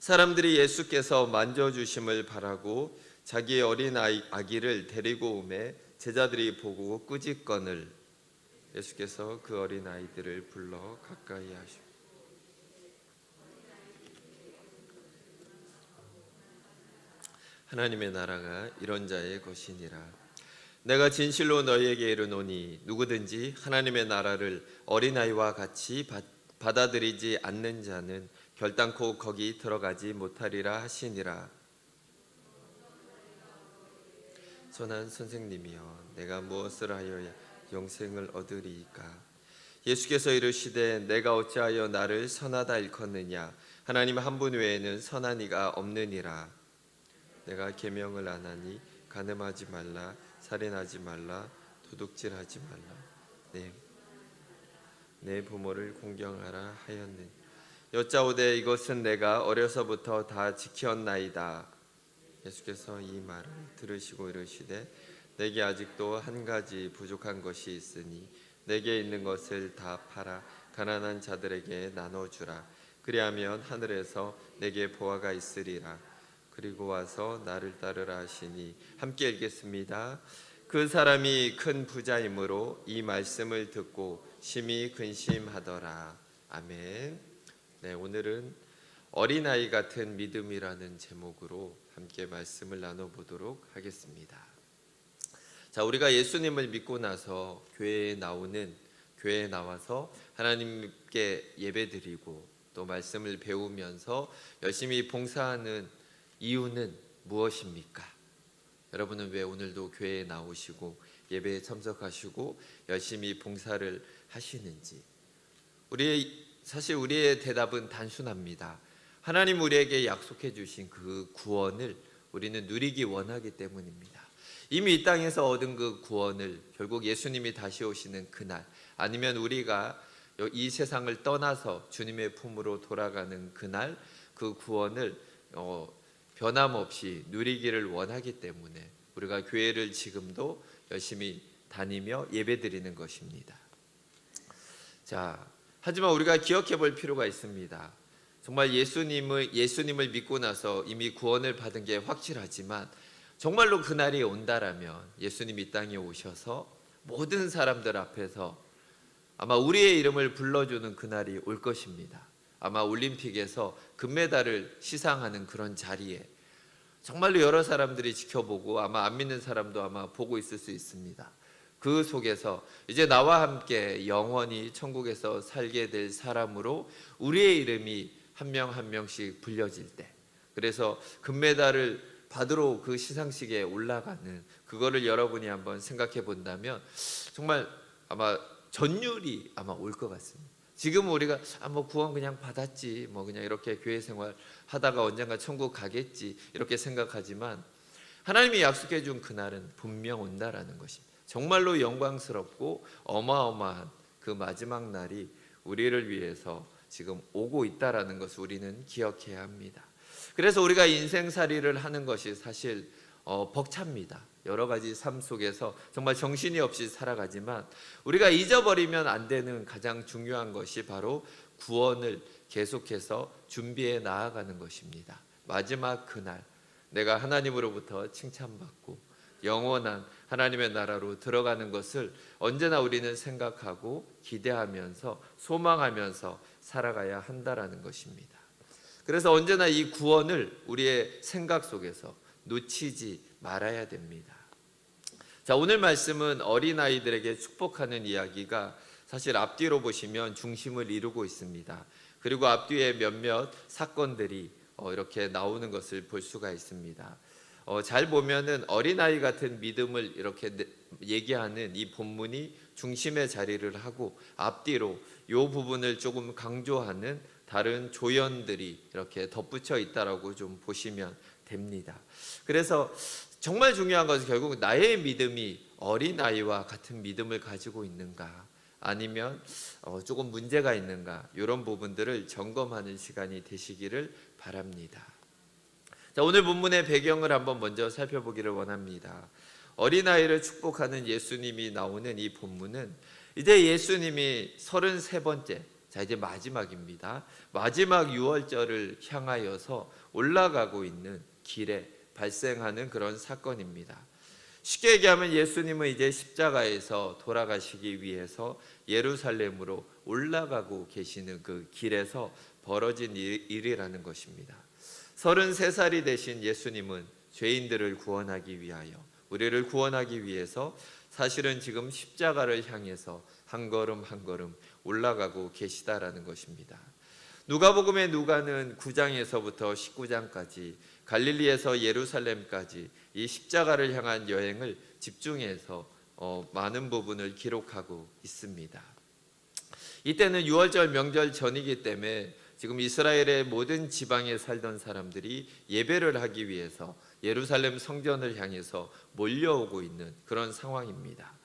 사람들이 예수께서 만져주심을 바라고 자기의 어린 아기를 데리고 오매 제자들이 보고 꾸짖거늘 예수께서 그 어린 아이들을 불러 가까이 하시고 하나님의 나라가 이런 자의 것이니라. 내가 진실로 너희에게 이르노니 누구든지 하나님의 나라를 어린아이와 같이 받아들이지 않는 자는 결단코 거기 들어가지 못하리라 하시니라. 선한 선생님이여, 내가 무엇을 하여야 영생을 얻으리이까? 예수께서 이르시되 내가 어찌하여 나를 선하다 일컫느냐? 하나님 한 분 외에는 선한 이가 없느니라. 내가 계명을 안 하니 간음하지 말라, 살인하지 말라, 도둑질하지 말라, 내 부모를 공경하라 하였느니 여짜오되 이것은 내가 어려서부터 다 지켰나이다. 예수께서 이 말을 들으시고 이르시되 내게 아직도 한 가지 부족한 것이 있으니 내게 있는 것을 다 팔아 가난한 자들에게 나눠주라. 그리하면 하늘에서 내게 보화가 있으리라. 그리고 와서 나를 따르라 하시니 함께 읽겠습니다. 그 사람이 큰 부자이므로 이 말씀을 듣고 심히 근심하더라. 아멘. 네, 오늘은 어린아이 같은 믿음이라는 제목으로 함께 말씀을 나눠보도록 하겠습니다. 자, 우리가 예수님을 믿고 나서 교회에 나와서 하나님께 예배드리고 또 말씀을 배우면서 열심히 봉사하는 이유는 무엇입니까? 여러분은 왜 오늘도 교회에 나오시고 예배에 참석하시고 열심히 봉사를 하시는지, 사실 우리의 대답은 단순합니다. 하나님 우리에게 약속해 주신 그 구원을 우리는 누리기 원하기 때문입니다. 이미 이 땅에서 얻은 그 구원을 결국 예수님이 다시 오시는 그날, 아니면 우리가 이 세상을 떠나서 주님의 품으로 돌아가는 그날, 그 구원을 변함없이 누리기를 원하기 때문에 우리가 교회를 지금도 열심히 다니며 예배드리는 것입니다. 자, 하지만 우리가 기억해 볼 필요가 있습니다. 정말 예수님을 믿고 나서 이미 구원을 받은 게 확실하지만 정말로 그날이 온다라면 예수님이 이 땅에 오셔서 모든 사람들 앞에서 아마 우리의 이름을 불러주는 그날이 올 것입니다. 아마 올림픽에서 금메달을 시상하는 그런 자리에 정말로 여러 사람들이 지켜보고 아마 안 믿는 사람도 아마 보고 있을 수 있습니다. 그 속에서 이제 나와 함께 영원히 천국에서 살게 될 사람으로 우리의 이름이 한 명 한 명씩 불려질 때, 그래서 금메달을 받으러 그 시상식에 올라가는 그거를 여러분이 한번 생각해 본다면 정말 아마 전율이 아마 올 것 같습니다. 지금 우리가 뭐 구원 그냥 받았지, 뭐 그냥 이렇게 교회 생활 하다가 언젠가 천국 가겠지 이렇게 생각하지만 하나님이 약속해 준 그날은 분명 온다라는 것입니다. 정말로 영광스럽고 어마어마한 그 마지막 날이 우리를 위해서 지금 오고 있다라는 것을 우리는 기억해야 합니다. 그래서 우리가 인생살이를 하는 것이 사실 벅찹니다. 여러 가지 삶 속에서 정말 정신이 없이 살아가지만 우리가 잊어버리면 안 되는 가장 중요한 것이 바로 구원을 계속해서 준비해 나아가는 것입니다. 마지막 그날 내가 하나님으로부터 칭찬받고 영원한 하나님의 나라로 들어가는 것을 언제나 우리는 생각하고 기대하면서 소망하면서 살아가야 한다라는 것입니다. 그래서 언제나 이 구원을 우리의 생각 속에서 놓치지 말아야 됩니다. 자, 오늘 말씀은 어린아이들에게 축복하는 이야기가 사실 앞뒤로 보시면 중심을 이루고 있습니다. 그리고 앞뒤에 몇몇 사건들이 이렇게 나오는 것을 볼 수가 있습니다. 잘 보면은 어린아이 같은 믿음을 이렇게 얘기하는 이 본문이 중심의 자리를 하고 앞뒤로 이 부분을 조금 강조하는 다른 조연들이 이렇게 덧붙여 있다라고 좀 보시면 됩니다. 그래서 정말 중요한 것은 결국 나의 믿음이 어린아이와 같은 믿음을 가지고 있는가, 아니면 조금 문제가 있는가, 이런 부분들을 점검하는 시간이 되시기를 바랍니다. 자, 오늘 본문의 배경을 한번 먼저 살펴보기를 원합니다. 어린아이를 축복하는 예수님이 나오는 이 본문은 이제 예수님이 33번째, 자, 이제 마지막입니다. 마지막 유월절을 향하여서 올라가고 있는 길에 발생하는 그런 사건입니다. 쉽게 얘기하면 예수님은 이제 십자가에서 돌아가시기 위해서 예루살렘으로 올라가고 계시는 그 길에서 벌어진 일이라는 것입니다. 33살이 되신 예수님은 죄인들을 구원하기 위하여, 우리를 구원하기 위해서 사실은 지금 십자가를 향해서 한 걸음 한 걸음 올라가고 계시다라는 것입니다. 누가복음의 누가는 9장에서부터 19장까지 갈릴리에서 예루살렘까지 이 십자가를 향한 여행을 집중해서 많은 부분을 기록하고 있습니다. 이때는 유월절 명절 전이기 때문에 지금 이스라엘의 모든 지방에 살던 사람들이 예배를 하기 위해서 예루살렘 성전을 향해서 몰려오고 있는 그런 상황입니다.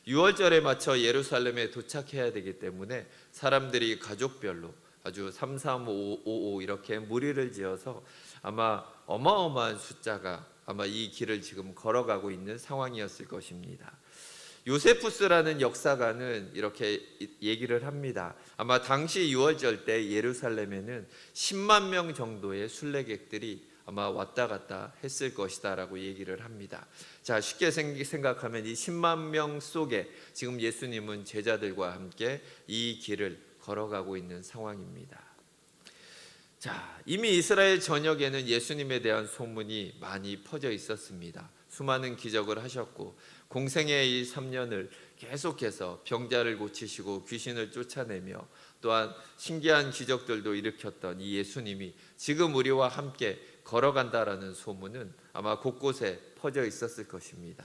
유월절에 맞춰 예루살렘에 도착해야 되기 때문에 사람들이 가족별로 아주 3, 3, 5, 5, 5 이렇게 무리를 지어서 아마 어마어마한 숫자가 아마 이 길을 지금 걸어가고 있는 상황이었을 것입니다. 요세푸스라는 역사가는 이렇게 얘기를 합니다. 아마 당시 유월절 때 예루살렘에는 10만 명 정도의 순례객들이 아마 왔다 갔다 했을 것이다 라고 얘기를 합니다. 자, 쉽게 생각하면 이 10만 명 속에 지금 예수님은 제자들과 함께 이 길을 걸어가고 있는 상황입니다. 자, 이미 이스라엘 전역에는 예수님에 대한 소문이 많이 퍼져 있었습니다. 수많은 기적을 하셨고 공생의 이 3년을 계속해서 병자를 고치시고 귀신을 쫓아내며 또한 신기한 기적들도 일으켰던 이 예수님이 지금 우리와 함께 걸어간다라는 소문은 아마 곳곳에 퍼져 있었을 것입니다.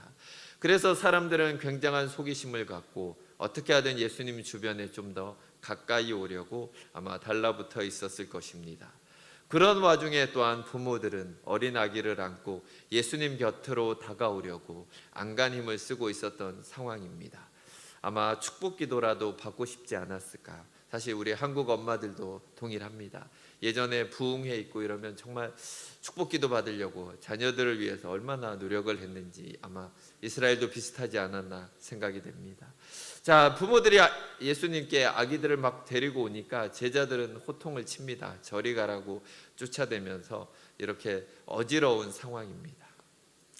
그래서 사람들은 굉장한 호기심을 갖고 어떻게 하든 예수님 주변에 좀 더 가까이 오려고 아마 달라붙어 있었을 것입니다. 그런 와중에 또한 부모들은 어린 아기를 안고 예수님 곁으로 다가오려고 안간힘을 쓰고 있었던 상황입니다. 아마 축복 기도라도 받고 싶지 않았을까. 사실 우리 한국 엄마들도 동일합니다. 예전에 부흥회 있고 이러면 정말 축복 기도 받으려고 자녀들을 위해서 얼마나 노력을 했는지 아마 이스라엘도 비슷하지 않았나 생각이 됩니다. 자, 부모들이 예수님께 아기들을 막 데리고 오니까 제자들은 호통을 칩니다. 저리 가라고 쫓아대면서 이렇게 어지러운 상황입니다.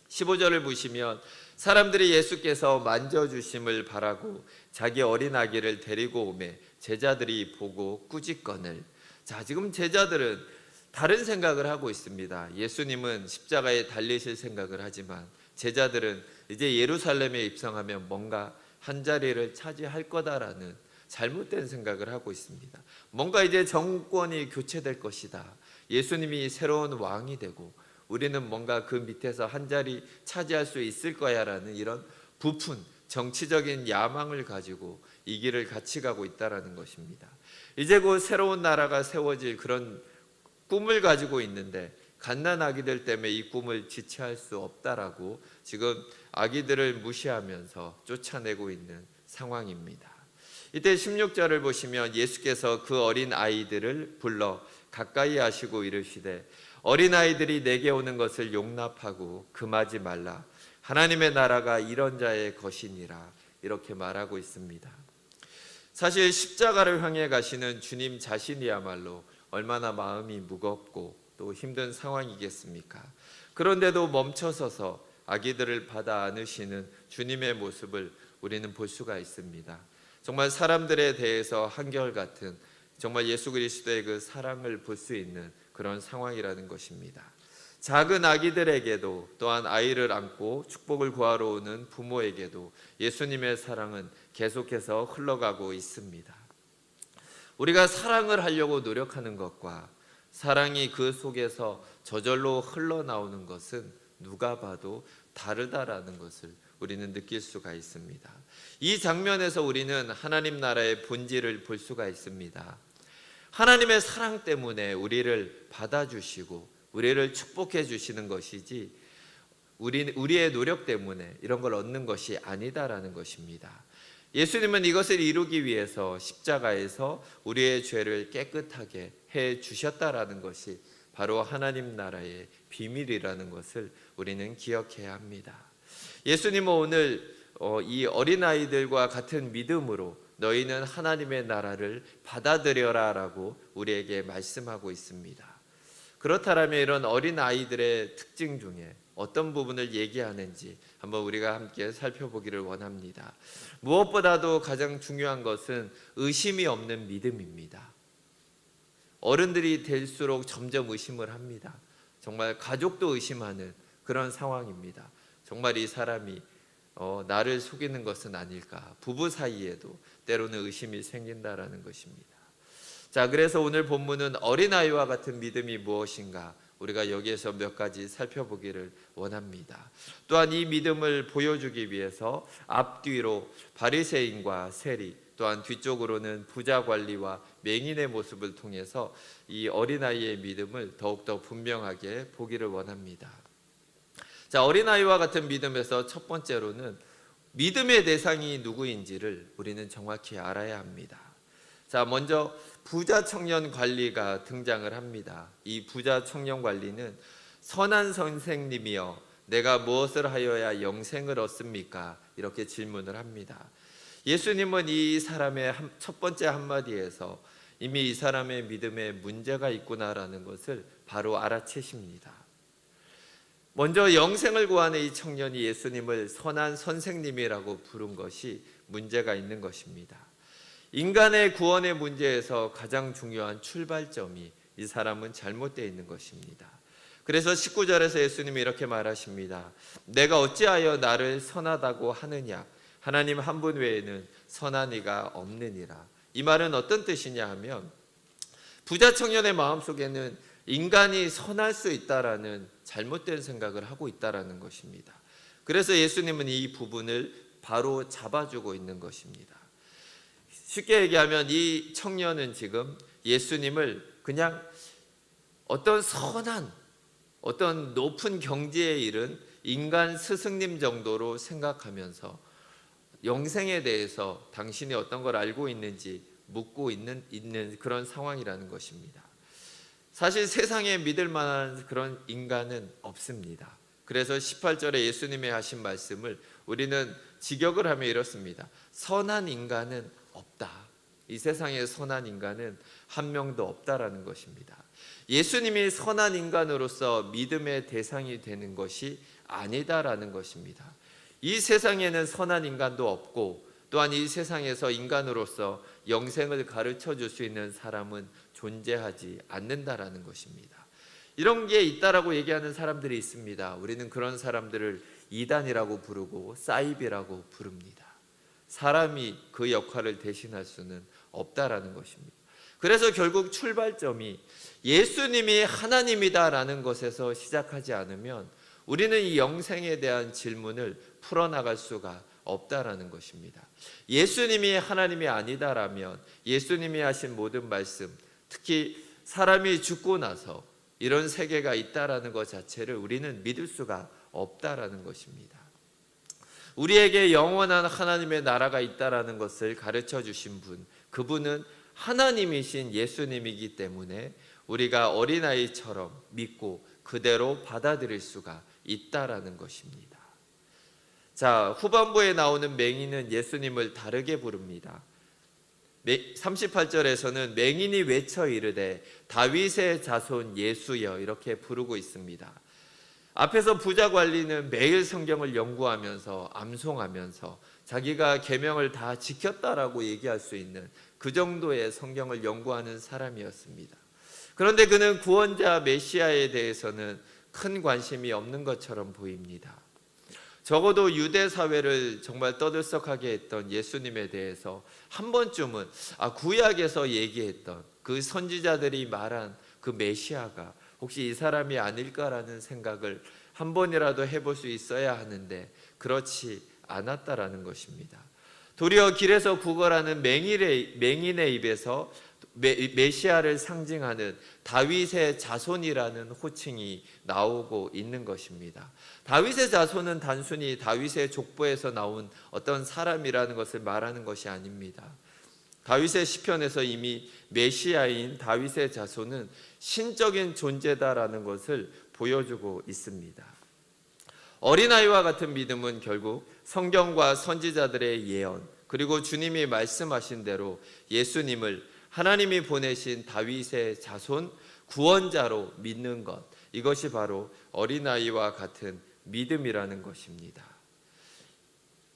15절을 보시면 사람들이 예수께서 만져주심을 바라고 자기 어린 아기를 데리고 오매 제자들이 보고 꾸짖거늘. 자, 지금 제자들은 다른 생각을 하고 있습니다. 예수님은 십자가에 달리실 생각을 하지만 제자들은 이제 예루살렘에 입성하면 뭔가 한 자리를 차지할 거다라는 잘못된 생각을 하고 있습니다. 뭔가 이제 정권이 교체될 것이다. 예수님이 새로운 왕이 되고 우리는 뭔가 그 밑에서 한 자리 차지할 수 있을 거야라는 이런 부푼 정치적인 야망을 가지고 이 길을 같이 가고 있다라는 것입니다. 이제 곧 새로운 나라가 세워질 그런 꿈을 가지고 있는데 갓난 아기들 때문에 이 꿈을 지체할 수 없다라고 지금 아기들을 무시하면서 쫓아내고 있는 상황입니다. 이때 16절을 보시면 예수께서 그 어린 아이들을 불러 가까이 하시고 이르시되 어린 아이들이 내게 오는 것을 용납하고 금하지 말라. 하나님의 나라가 이런 자의 것이니라. 이렇게 말하고 있습니다. 사실 십자가를 향해 가시는 주님 자신이야말로 얼마나 마음이 무겁고 또 힘든 상황이겠습니까? 그런데도 멈춰서서 아기들을 받아 안으시는 주님의 모습을 우리는 볼 수가 있습니다. 정말 사람들에 대해서 한결같은 정말 예수 그리스도의 그 사랑을 볼 수 있는 그런 상황이라는 것입니다. 작은 아기들에게도 또한 아이를 안고 축복을 구하러 오는 부모에게도 예수님의 사랑은 계속해서 흘러가고 있습니다. 우리가 사랑을 하려고 노력하는 것과 사랑이 그 속에서 저절로 흘러나오는 것은 누가 봐도 다르다라는 것을 우리는 느낄 수가 있습니다. 이 장면에서 우리는 하나님 나라의 본질을 볼 수가 있습니다. 하나님의 사랑 때문에 우리를 받아주시고 우리를 축복해 주시는 것이지 우리의 노력 때문에 이런 걸 얻는 것이 아니다라는 것입니다. 예수님은 이것을 이루기 위해서 십자가에서 우리의 죄를 깨끗하게 해 주셨다라는 것이 바로 하나님 나라의 비밀이라는 것을 우리는 기억해야 합니다. 예수님은 오늘 이 어린아이들과 같은 믿음으로 너희는 하나님의 나라를 받아들여라 라고 우리에게 말씀하고 있습니다. 그렇다면 이런 어린 아이들의 특징 중에 어떤 부분을 얘기하는지 한번 우리가 함께 살펴보기를 원합니다. 무엇보다도 가장 중요한 것은 의심이 없는 믿음입니다. 어른들이 될수록 점점 의심을 합니다. 정말 가족도 의심하는 그런 상황입니다. 정말 이 사람이 나를 속이는 것은 아닐까. 부부 사이에도 때로는 의심이 생긴다라는 것입니다. 자, 그래서 오늘 본문은 어린아이와 같은 믿음이 무엇인가 우리가 여기에서 몇 가지 살펴보기를 원합니다. 또한 이 믿음을 보여주기 위해서 앞뒤로 바리새인과 세리, 또한 뒤쪽으로는 부자 관리와 맹인의 모습을 통해서 이 어린아이의 믿음을 더욱더 분명하게 보기를 원합니다. 자, 어린아이와 같은 믿음에서 첫 번째로는 믿음의 대상이 누구인지를 우리는 정확히 알아야 합니다. 자, 먼저 부자 청년 관리가 등장을 합니다. 이 부자 청년 관리는 선한 선생님이여 내가 무엇을 하여야 영생을 얻습니까? 이렇게 질문을 합니다. 예수님은 이 사람의 첫 번째 한마디에서 이미 이 사람의 믿음에 문제가 있구나라는 것을 바로 알아채십니다. 먼저 영생을 구하는 이 청년이 예수님을 선한 선생님이라고 부른 것이 문제가 있는 것입니다. 인간의 구원의 문제에서 가장 중요한 출발점이 이 사람은 잘못되어 있는 것입니다. 그래서 19절에서 예수님이 이렇게 말하십니다. 내가 어찌하여 나를 선하다고 하느냐? 하나님 한 분 외에는 선한 이가 없느니라. 이 말은 어떤 뜻이냐 하면 부자 청년의 마음속에는 인간이 선할 수 있다라는 잘못된 생각을 하고 있다라는 것입니다. 그래서 예수님은 이 부분을 바로 잡아주고 있는 것입니다. 쉽게 얘기하면 이 청년은 지금 예수님을 그냥 어떤 선한, 어떤 높은 경지에 이른 인간 스승님 정도로 생각하면서 영생에 대해서 당신이 어떤 걸 알고 있는지 묻고 있는 그런 상황이라는 것입니다. 사실 세상에 믿을 만한 그런 인간은 없습니다. 그래서 18절에 예수님이 하신 말씀을 우리는 직역을 하며 이렇습니다. 선한 인간은 없다. 이 세상에 선한 인간은 한 명도 없다라는 것입니다. 예수님이 선한 인간으로서 믿음의 대상이 되는 것이 아니다라는 것입니다. 이 세상에는 선한 인간도 없고 또한 이 세상에서 인간으로서 영생을 가르쳐 줄 수 있는 사람은 존재하지 않는다라는 것입니다. 이런 게 있다라고 얘기하는 사람들이 있습니다. 우리는 그런 사람들을 이단이라고 부르고 사이비라고 부릅니다. 사람이 그 역할을 대신할 수는 없다라는 것입니다. 그래서 결국 출발점이 예수님이 하나님이다라는 것에서 시작하지 않으면 우리는 이 영생에 대한 질문을 풀어나갈 수가 없다라는 것입니다. 예수님이 하나님이 아니다라면 예수님이 하신 모든 말씀, 특히 사람이 죽고 나서 이런 세계가 있다라는 것 자체를 우리는 믿을 수가 없다라는 것입니다. 우리에게 영원한 하나님의 나라가 있다라는 것을 가르쳐 주신 분, 그분은 하나님이신 예수님이기 때문에 우리가 어린아이처럼 믿고 그대로 받아들일 수가 있다라는 것입니다. 자, 후반부에 나오는 맹인은 예수님을 다르게 부릅니다. 38절에서는 맹인이 외쳐 이르되 다윗의 자손 예수여 이렇게 부르고 있습니다. 앞에서 부자 관리는 매일 성경을 연구하면서 암송하면서 자기가 계명을 다 지켰다라고 얘기할 수 있는 그 정도의 성경을 연구하는 사람이었습니다. 그런데 그는 구원자 메시아에 대해서는 큰 관심이 없는 것처럼 보입니다. 적어도 유대 사회를 정말 떠들썩하게 했던 예수님에 대해서 한 번쯤은 구약에서 얘기했던 그 선지자들이 말한 그 메시아가 혹시 이 사람이 아닐까라는 생각을 한 번이라도 해볼 수 있어야 하는데 그렇지 않았다라는 것입니다. 도리어 길에서 구걸하는 맹인의 입에서 메시아를 상징하는 다윗의 자손이라는 호칭이 나오고 있는 것입니다. 다윗의 자손은 단순히 다윗의 족보에서 나온 어떤 사람이라는 것을 말하는 것이 아닙니다. 다윗의 시편에서 이미 메시아인 다윗의 자손은 신적인 존재다라는 것을 보여주고 있습니다. 어린아이와 같은 믿음은 결국 성경과 선지자들의 예언, 그리고 주님이 말씀하신 대로 예수님을 하나님이 보내신 다윗의 자손 구원자로 믿는 것, 이것이 바로 어린아이와 같은 믿음이라는 것입니다.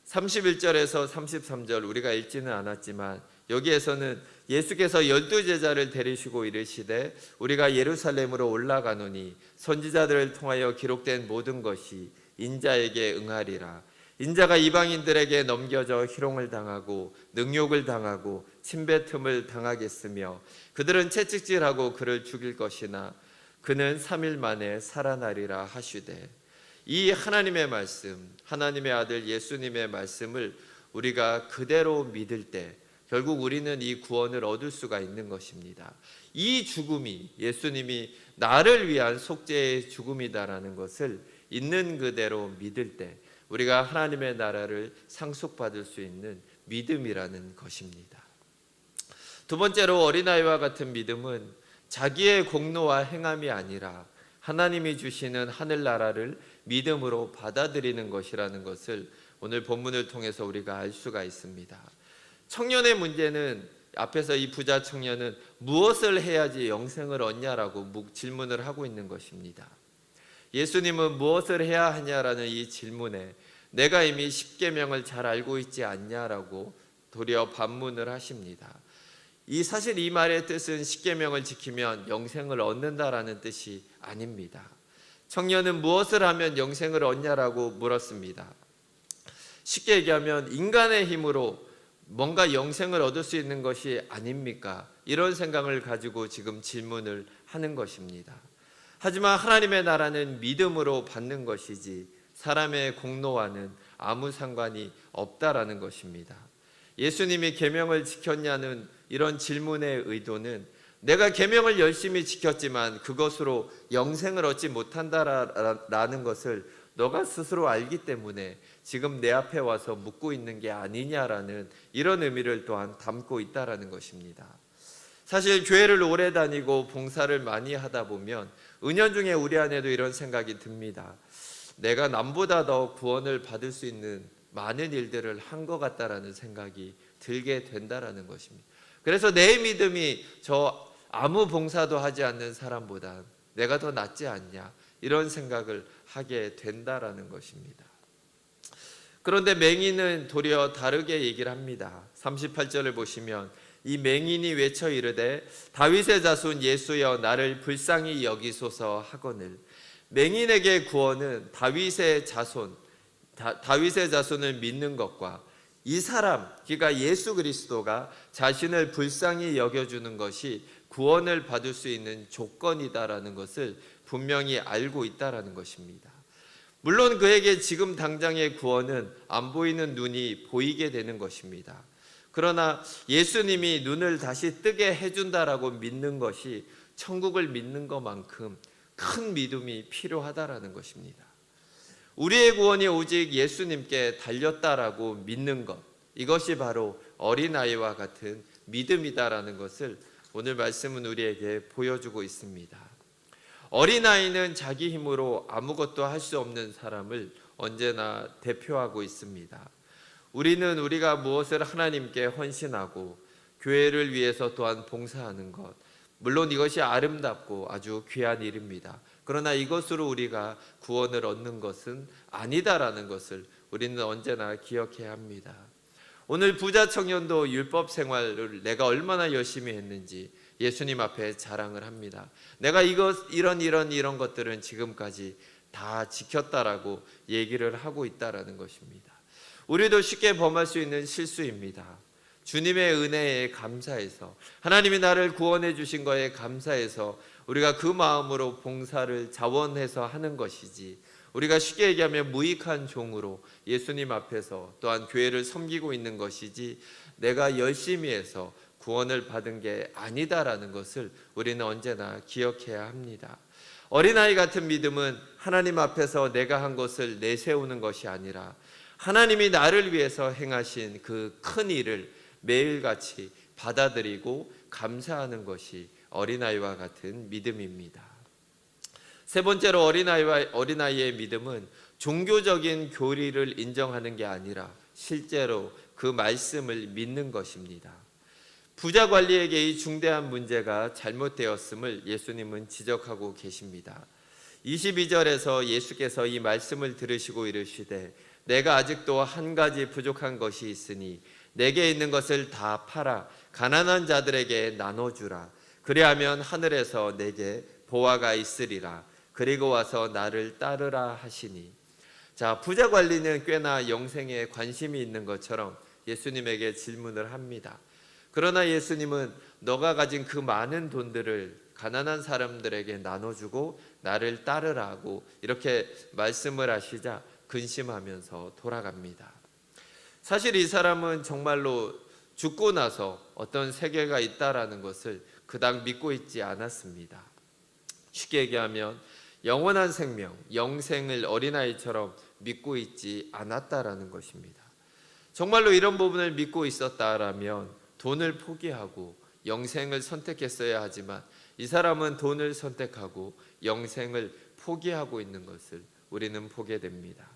31절에서 33절 우리가 읽지는 않았지만 여기에서는 예수께서 12제자를 데리시고 이르시되 우리가 예루살렘으로 올라가노니 선지자들을 통하여 기록된 모든 것이 인자에게 응하리라. 인자가 이방인들에게 넘겨져 희롱을 당하고 능욕을 당하고 침뱉음을 당하겠으며 그들은 채찍질하고 그를 죽일 것이나 그는 3일 만에 살아나리라 하시되, 이 하나님의 말씀, 하나님의 아들 예수님의 말씀을 우리가 그대로 믿을 때 결국 우리는 이 구원을 얻을 수가 있는 것입니다. 이 죽음이 예수님이 나를 위한 속죄의 죽음이다라는 것을 있는 그대로 믿을 때 우리가 하나님의 나라를 상속받을 수 있는 믿음이라는 것입니다. 두 번째로 어린아이와 같은 믿음은 자기의 공로와 행함이 아니라 하나님이 주시는 하늘나라를 믿음으로 받아들이는 것이라는 것을 오늘 본문을 통해서 우리가 알 수가 있습니다. 청년의 문제는, 앞에서 이 부자 청년은 무엇을 해야지 영생을 얻냐라고 질문을 하고 있는 것입니다. 예수님은 무엇을 해야 하냐라는 이 질문에 내가 이미 십계명을 잘 알고 있지 않냐라고 도리어 반문을 하십니다. 사실 이 말의 뜻은 십계명을 지키면 영생을 얻는다라는 뜻이 아닙니다. 청년은 무엇을 하면 영생을 얻냐라고 물었습니다. 쉽게 얘기하면 인간의 힘으로 뭔가 영생을 얻을 수 있는 것이 아닙니까? 이런 생각을 가지고 지금 질문을 하는 것입니다. 하지만 하나님의 나라는 믿음으로 받는 것이지 사람의 공로와는 아무 상관이 없다라는 것입니다. 예수님이 계명을 지켰냐는 이런 질문의 의도는 내가 계명을 열심히 지켰지만 그것으로 영생을 얻지 못한다라는 것을 너가 스스로 알기 때문에 지금 내 앞에 와서 묻고 있는 게 아니냐라는 이런 의미를 또한 담고 있다라는 것입니다. 사실 교회를 오래 다니고 봉사를 많이 하다 보면 은연중에 우리 안에도 이런 생각이 듭니다. 내가 남보다 더 구원을 받을 수 있는 많은 일들을 한 것 같다라는 생각이 들게 된다라는 것입니다. 그래서 내 믿음이 저 아무 봉사도 하지 않는 사람보다 내가 더 낫지 않냐, 이런 생각을 하게 된다라는 것입니다. 그런데 맹인은 도리어 다르게 얘기를 합니다. 38절을 보시면 이 맹인이 외쳐 이르되 다윗의 자손 예수여 나를 불쌍히 여기소서 하거늘. 맹인에게 구원은 다윗의 자손을 믿는 것과 이 사람, 그러니까 예수 그리스도가 자신을 불쌍히 여겨주는 것이 구원을 받을 수 있는 조건이다라는 것을 분명히 알고 있다라는 것입니다. 물론 그에게 지금 당장의 구원은 안 보이는 눈이 보이게 되는 것입니다. 그러나 예수님이 눈을 다시 뜨게 해준다라고 믿는 것이 천국을 믿는 것만큼 큰 믿음이 필요하다라는 것입니다. 우리의 구원이 오직 예수님께 달렸다라고 믿는 것, 이것이 바로 어린아이와 같은 믿음이다라는 것을 오늘 말씀은 우리에게 보여주고 있습니다. 어린아이는 자기 힘으로 아무것도 할 수 없는 사람을 언제나 대표하고 있습니다. 우리는 우리가 무엇을 하나님께 헌신하고 교회를 위해서 또한 봉사하는 것, 물론 이것이 아름답고 아주 귀한 일입니다. 그러나 이것으로 우리가 구원을 얻는 것은 아니다라는 것을 우리는 언제나 기억해야 합니다. 오늘 부자 청년도 율법 생활을 내가 얼마나 열심히 했는지 예수님 앞에 자랑을 합니다. 내가 이런 것들은 지금까지 다 지켰다라고 얘기를 하고 있다라는 것입니다. 우리도 쉽게 범할 수 있는 실수입니다. 주님의 은혜에 감사해서, 하나님이 나를 구원해 주신 거에 감사해서 우리가 그 마음으로 봉사를 자원해서 하는 것이지, 우리가 쉽게 얘기하면 무익한 종으로 예수님 앞에서 또한 교회를 섬기고 있는 것이지 내가 열심히 해서 구원을 받은 게 아니다라는 것을 우리는 언제나 기억해야 합니다. 어린아이 같은 믿음은 하나님 앞에서 내가 한 것을 내세우는 것이 아니라 하나님이 나를 위해서 행하신 그 큰 일을 매일같이 받아들이고 감사하는 것이 어린아이와 같은 믿음입니다. 세 번째로 어린아이의 믿음은 종교적인 교리를 인정하는 게 아니라 실제로 그 말씀을 믿는 것입니다. 부자 관리에게 이 중대한 문제가 잘못되었음을 예수님은 지적하고 계십니다. 22절에서 예수께서 이 말씀을 들으시고 이르시되 내가 아직도 한 가지 부족한 것이 있으니 내게 있는 것을 다 팔아 가난한 자들에게 나눠주라. 그리하면 하늘에서 내게 보화가 있으리라. 그리고 와서 나를 따르라 하시니. 자, 부자 관리는 꽤나 영생에 관심이 있는 것처럼 예수님에게 질문을 합니다. 그러나 예수님은 너가 가진 그 많은 돈들을 가난한 사람들에게 나눠주고 나를 따르라고 이렇게 말씀을 하시자 근심하면서 돌아갑니다. 사실 이 사람은 정말로 죽고 나서 어떤 세계가 있다라는 것을 그닥 믿고 있지 않았습니다. 쉽게 얘기하면 영원한 생명, 영생을 어린아이처럼 믿고 있지 않았다라는 것입니다. 정말로 이런 부분을 믿고 있었다라면 돈을 포기하고 영생을 선택했어야 하지만 이 사람은 돈을 선택하고 영생을 포기하고 있는 것을 우리는 보게 됩니다.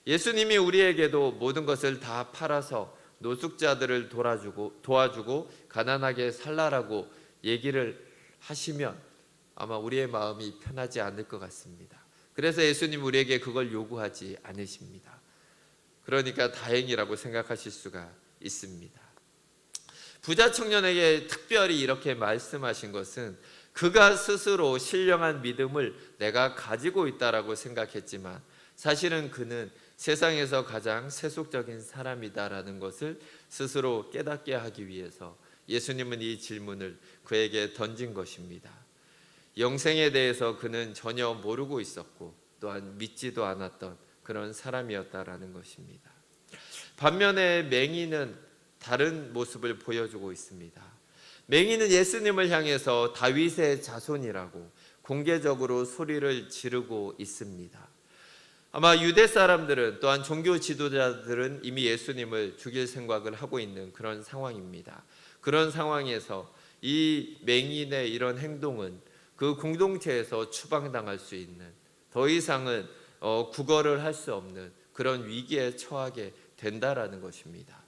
예수님이 우리에게도 모든 것을 다 팔아서 노숙자들을 도와주고 가난하게 살라라고 얘기를 하시면 아마 우리의 마음이 편하지 않을 것 같습니다. 그래서 예수님 우리에게 그걸 요구하지 않으십니다. 그러니까 다행이라고 생각하실 수가 있습니다. 부자 청년에게 특별히 이렇게 말씀하신 것은 그가 스스로 신령한 믿음을 내가 가지고 있다라고 생각했지만 사실은 그는 세상에서 가장 세속적인 사람이다라는 것을 스스로 깨닫게 하기 위해서 예수님은 이 질문을 그에게 던진 것입니다. 영생에 대해서 그는 전혀 모르고 있었고 또한 믿지도 않았던 그런 사람이었다라는 것입니다. 반면에 맹인은 다른 모습을 보여주고 있습니다. 맹인은 예수님을 향해서 다윗의 자손이라고 공개적으로 소리를 지르고 있습니다. 아마 유대 사람들은 또한 종교 지도자들은 이미 예수님을 죽일 생각을 하고 있는 그런 상황입니다. 그런 상황에서 이 맹인의 이런 행동은 그 공동체에서 추방당할 수 있는, 더 이상은 구걸을 할 수 없는 그런 위기에 처하게 된다라는 것입니다.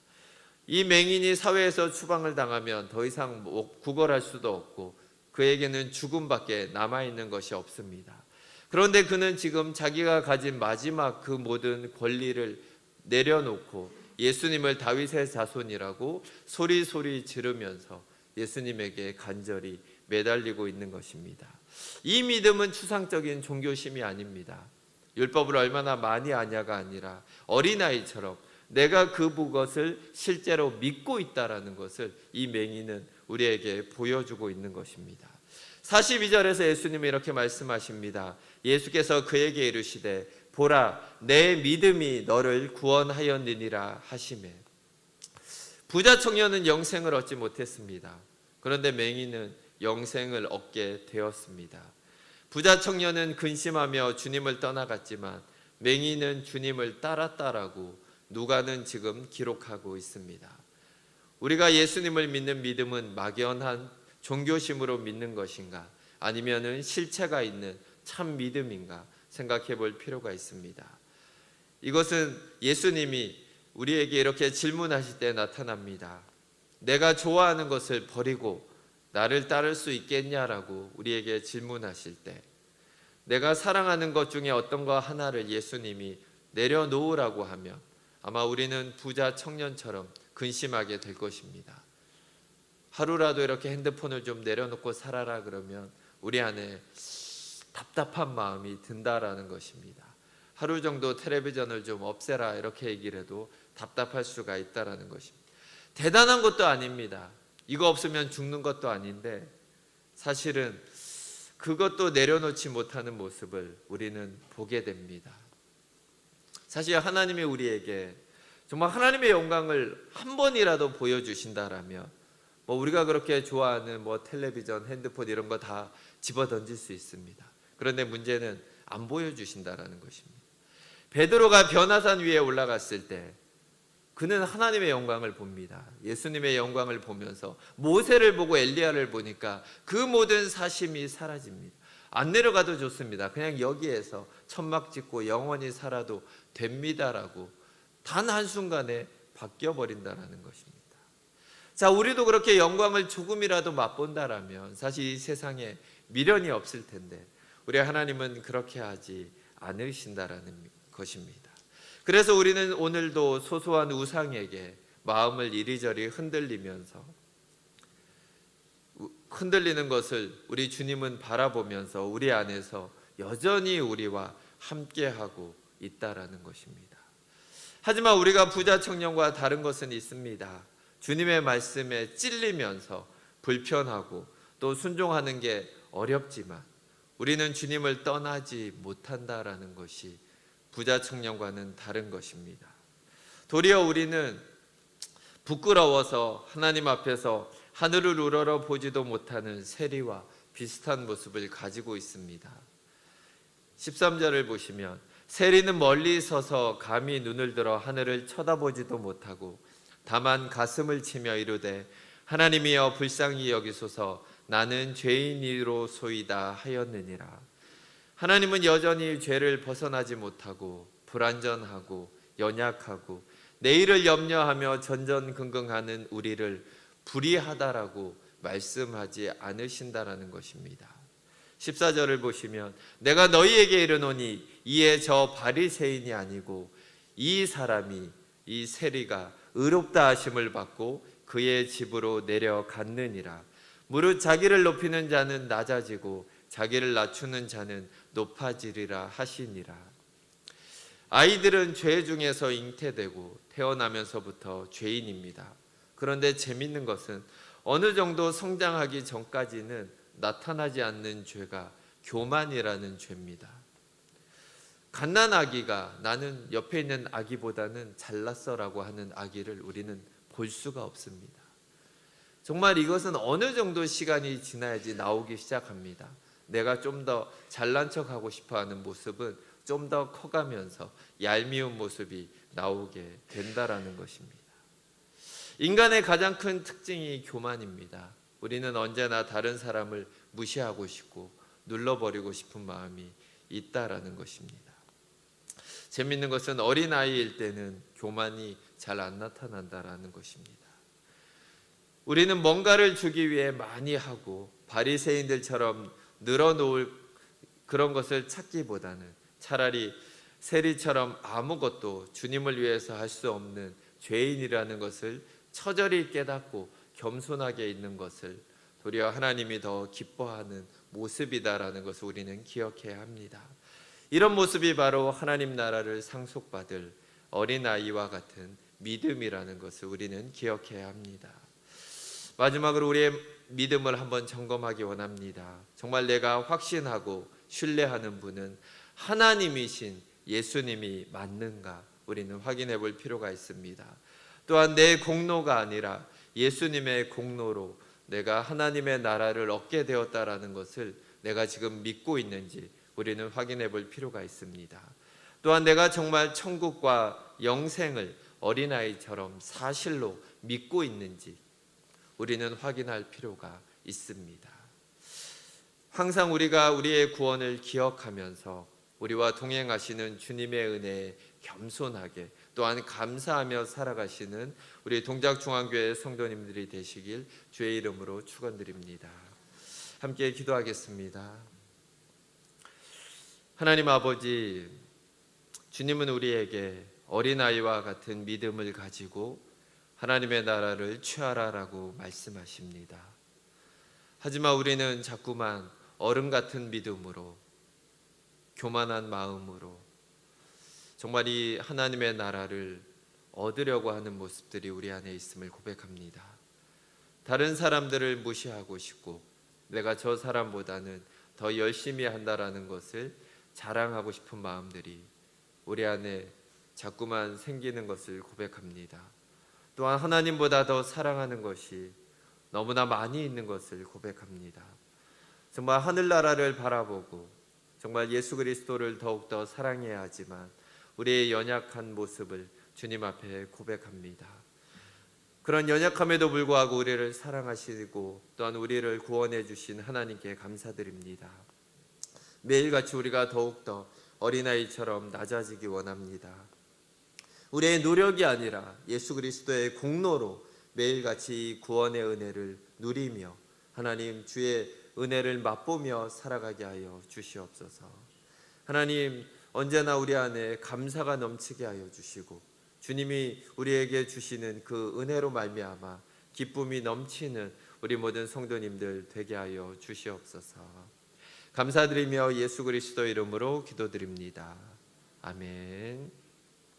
이 맹인이 사회에서 추방을 당하면 더 이상 구걸할 수도 없고 그에게는 죽음밖에 남아있는 것이 없습니다. 그런데 그는 지금 자기가 가진 마지막 그 모든 권리를 내려놓고 예수님을 다윗의 자손이라고 소리 지르면서 예수님에게 간절히 매달리고 있는 것입니다. 이 믿음은 추상적인 종교심이 아닙니다. 율법을 얼마나 많이 아냐가 아니라 어린아이처럼 내가 그것을 실제로 믿고 있다라는 것을 이 맹인은 우리에게 보여주고 있는 것입니다. 42절에서 예수님이 이렇게 말씀하십니다. 예수께서 그에게 이르시되 보라 내 믿음이 너를 구원하였느니라 하시매. 부자 청년은 영생을 얻지 못했습니다. 그런데 맹인은 영생을 얻게 되었습니다. 부자 청년은 근심하며 주님을 떠나갔지만 맹인은 주님을 따랐다라고 누가는 지금 기록하고 있습니다. 우리가 예수님을 믿는 믿음은 막연한 종교심으로 믿는 것인가 아니면은 실체가 있는 참 믿음인가 생각해 볼 필요가 있습니다. 이것은 예수님이 우리에게 이렇게 질문하실 때 나타납니다. 내가 좋아하는 것을 버리고 나를 따를 수 있겠냐라고 우리에게 질문하실 때 내가 사랑하는 것 중에 어떤 거 하나를 예수님이 내려놓으라고 하면 아마 우리는 부자 청년처럼 근심하게 될 것입니다. 하루라도 이렇게 핸드폰을 좀 내려놓고 살아라 그러면 우리 안에 답답한 마음이 든다라는 것입니다. 하루 정도 텔레비전을 좀 없애라 이렇게 얘기를 해도 답답할 수가 있다라는 것입니다. 대단한 것도 아닙니다. 이거 없으면 죽는 것도 아닌데 사실은 그것도 내려놓지 못하는 모습을 우리는 보게 됩니다. 사실 하나님이 우리에게 정말 하나님의 영광을 한 번이라도 보여주신다라면 우리가 그렇게 좋아하는 텔레비전, 핸드폰 이런 거 다 집어 던질 수 있습니다. 그런데 문제는 안 보여주신다라는 것입니다. 베드로가 변화산 위에 올라갔을 때 그는 하나님의 영광을 봅니다. 예수님의 영광을 보면서 모세를 보고 엘리야를 보니까 그 모든 사심이 사라집니다. 안 내려가도 좋습니다. 그냥 여기에서 천막 짓고 영원히 살아도 됩니다라고 단 한순간에 바뀌어 버린다라는 것입니다. 자, 우리도 그렇게 영광을 조금이라도 맛본다라면 사실 이 세상에 미련이 없을 텐데 우리 하나님은 그렇게 하지 않으신다라는 것입니다. 그래서 우리는 오늘도 소소한 우상에게 마음을 이리저리 흔들리는 것을 우리 주님은 바라보면서 우리 안에서 여전히 우리와 함께하고 있다라는 것입니다. 하지만 우리가 부자 청년과 다른 것은 있습니다. 주님의 말씀에 찔리면서 불편하고 또 순종하는 게 어렵지만 우리는 주님을 떠나지 못한다라는 것이 부자 청년과는 다른 것입니다. 도리어 우리는 부끄러워서 하나님 앞에서 하늘을 우러러 보지도 못하는 세리와 비슷한 모습을 가지고 있습니다. 13절을 보시면 세리는 멀리 서서 감히 눈을 들어 하늘을 쳐다보지도 못하고 다만 가슴을 치며 이르되 하나님이여 불쌍히 여기소서 나는 죄인이로소이다 하였느니라. 하나님은 여전히 죄를 벗어나지 못하고 불완전하고 연약하고 내일을 염려하며 전전긍긍하는 우리를 불의하다라고 말씀하지 않으신다라는 것입니다. 14절을 보시면 내가 너희에게 이르노니 이에 저 바리새인이 아니고 이 사람이 이 세리가 의롭다 하심을 받고 그의 집으로 내려갔느니라. 무릇 자기를 높이는 자는 낮아지고 자기를 낮추는 자는 높아지리라 하시니라. 아이들은 죄 중에서 잉태되고 태어나면서부터 죄인입니다. 그런데 재밌는 것은 어느 정도 성장하기 전까지는 나타나지 않는 죄가 교만이라는 죄입니다. 갓난아기가 나는 옆에 있는 아기보다는 잘났어라고 하는 아기를 우리는 볼 수가 없습니다. 정말 이것은 어느 정도 시간이 지나야지 나오기 시작합니다. 내가 좀 더 잘난 척하고 싶어하는 모습은 좀 더 커가면서 얄미운 모습이 나오게 된다라는 것입니다. 인간의 가장 큰 특징이 교만입니다. 우리는 언제나 다른 사람을 무시하고 싶고 눌러버리고 싶은 마음이 있다라는 것입니다. 재밌는 것은 어린아이일 때는 교만이 잘 안 나타난다라는 것입니다. 우리는 뭔가를 주기 위해 많이 하고 바리새인들처럼 늘어놓을 그런 것을 찾기보다는 차라리 세리처럼 아무것도 주님을 위해서 할 수 없는 죄인이라는 것을 처절히 깨닫고 겸손하게 있는 것을 도리어 하나님이 더 기뻐하는 모습이다라는 것을 우리는 기억해야 합니다. 이런 모습이 바로 하나님 나라를 상속받을 어린아이와 같은 믿음이라는 것을 우리는 기억해야 합니다. 마지막으로 우리의 믿음을 한번 점검하기 원합니다. 정말 내가 확신하고 신뢰하는 분은 하나님이신 예수님이 맞는가 우리는 확인해 볼 필요가 있습니다. 또한 내 공로가 아니라 예수님의 공로로 내가 하나님의 나라를 얻게 되었다라는 것을 내가 지금 믿고 있는지 우리는 확인해 볼 필요가 있습니다. 또한 내가 정말 천국과 영생을 어린아이처럼 사실로 믿고 있는지 우리는 확인할 필요가 있습니다. 항상 우리가 우리의 구원을 기억하면서 우리와 동행하시는 주님의 은혜에 겸손하게 또한 감사하며 살아가시는 우리 동작중앙교회 성도님들이 되시길 주의 이름으로 축원드립니다. 함께 기도하겠습니다. 하나님 아버지, 주님은 우리에게 어린아이와 같은 믿음을 가지고 하나님의 나라를 취하라라고 말씀하십니다. 하지만 우리는 자꾸만 어른 같은 믿음으로 교만한 마음으로 정말 이 하나님의 나라를 얻으려고 하는 모습들이 우리 안에 있음을 고백합니다. 다른 사람들을 무시하고 싶고 내가 저 사람보다는 더 열심히 한다라는 것을 자랑하고 싶은 마음들이 우리 안에 자꾸만 생기는 것을 고백합니다. 또한 하나님보다 더 사랑하는 것이 너무나 많이 있는 것을 고백합니다. 정말 하늘나라를 바라보고 정말 예수 그리스도를 더욱더 사랑해야 하지만 우리의 연약한 모습을 주님 앞에 고백합니다. 그런 연약함에도 불구하고 우리를 사랑하시고 또한 우리를 구원해 주신 하나님께 감사드립니다. 매일같이 우리가 더욱더 어린아이처럼 낮아지기 원합니다. 우리의 노력이 아니라 예수 그리스도의 공로로 매일같이 구원의 은혜를 누리며 하나님 주의 은혜를 맛보며 살아가게 하여 주시옵소서. 하나님 언제나 우리 안에 감사가 넘치게 하여 주시고 주님이 우리에게 주시는 그 은혜로 말미암아 기쁨이 넘치는 우리 모든 성도님들 되게 하여 주시옵소서. 감사드리며 예수 그리스도 이름으로 기도드립니다. 아멘.